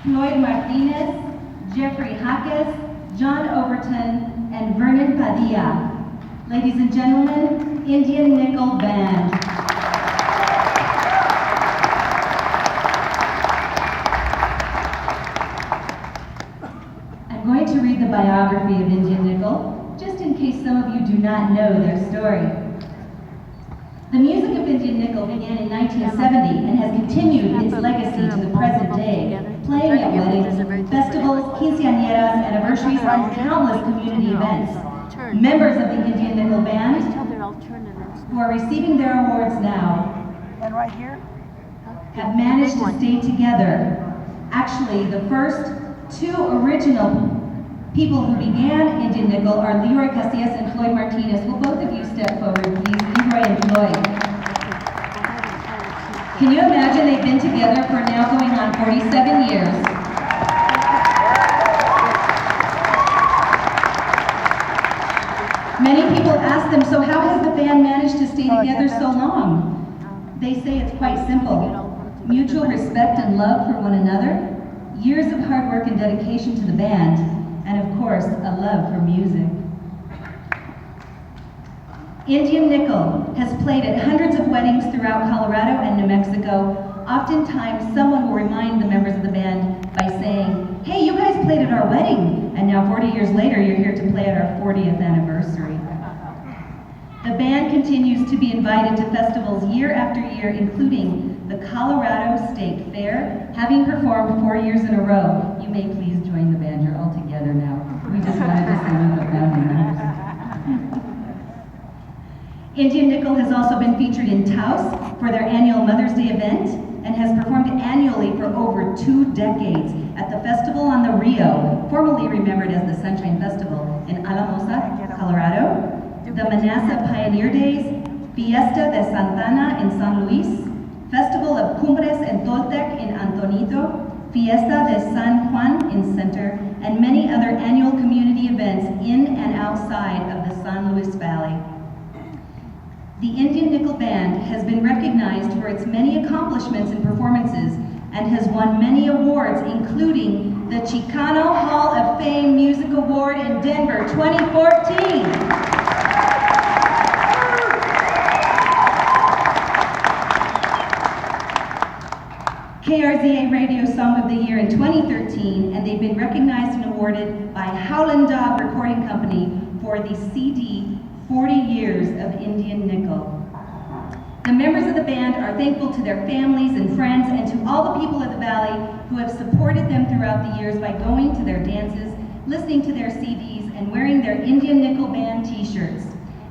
Floyd Martinez, Jeffrey Jaques, John Overton, and Vernon Padilla. Ladies and gentlemen, Indian Nickel Band. I'm going to read the biography of Indian Nickel, just in case some of you do not know their story. The music of Indian Nickel began in 1970 and has continued its legacy to the present day, playing at weddings, festivals, quinceañeras, anniversaries, and countless community events. Members of the Indian Nickel Band, who are receiving their awards now, And right here? have managed to stay together. Actually, the first two original people who began Indian Nickel are Leroy Casillas and Floyd Martinez. Will both of you step forward, please? Leroy and Floyd. Can you imagine they've been together for now going on 47 years? Many people ask them, so how has the band managed to stay together so long? They say it's quite simple. Mutual respect and love for one another, years of hard work and dedication to the band, and of course, a love for music. Indian Nickel has played at hundreds of weddings throughout Colorado and New Mexico. Oftentimes, someone will remind the members of the band by saying, hey, you guys played at our wedding, and now 40 years later, you're here to play at our 40th anniversary. The band continues to be invited to festivals year after year, including the Colorado State Fair, having performed 4 years in a row. You may please join the band, you're all together now. We just wanted to sing up about it. Indian Nickel has also been featured in Taos for their annual Mother's Day event and has performed annually for over 2 decades at the Festival on the Rio, formerly remembered as the Sunshine Festival in Alamosa, Colorado, the Manassas Pioneer Days, Fiesta de Santana in San Luis, Festival of Cumbres en Toltec in Antonito, Fiesta de San Juan in Center, and many other annual community events in and outside of the San Luis Valley. The Indian Nickel Band has been recognized for its many accomplishments and performances and has won many awards, including the Chicano Hall of Fame Music Award in Denver 2014. KRZA Radio Song of the Year in 2013, and they've been recognized and awarded by Howlin' Dog Recording Company for the CD 40 Years of Indian Nickel. The members of the band are thankful to their families and friends and to all the people of the Valley who have supported them throughout the years by going to their dances, listening to their CDs, and wearing their Indian Nickel Band t-shirts.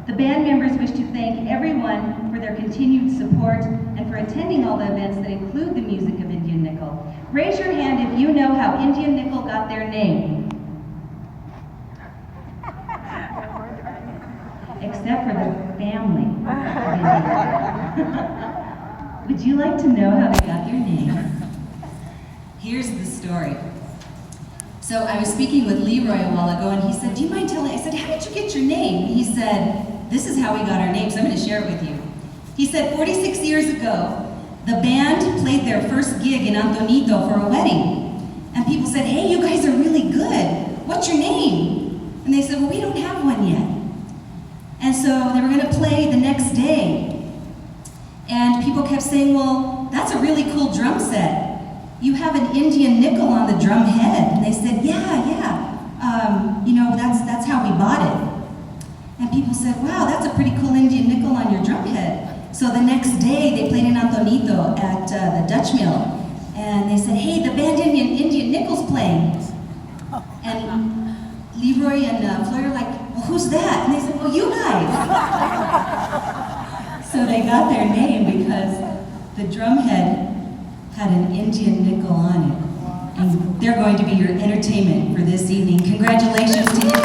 The band members wish to thank everyone for their continued support and for attending all the events that include the music of Indian Nickel. Raise your hand if you know how Indian Nickel got their name. Except for the family. Would you like to know how they got their name? Here's the story. So I was speaking with Leroy a while ago and he said, do you mind telling me? I said, how did you get your name? He said, this is how we got our name, so I'm going to share it with you. He said 46 years ago, the band played their first gig in Antonito for a wedding. And people said, hey, you guys are really good. What's your name? And they said, well, we don't have one yet. And so they were going to play the next day. And people kept saying, well, that's a really cool drum set. You have an Indian Nickel on the drum head. And they said, yeah. You know, that's how we bought it. And people said, wow, that's a pretty cool Indian Nickel on your drum head. So the next day, they played in Antonito at the Dutch Mill. And they said, hey, the band Indian Nickel's playing. And Leroy and Floyd are like, well, who's that? And they said, well, you guys. So they got their name because the drum head had an Indian Nickel on it. And they're going to be your entertainment for this evening. Congratulations to you.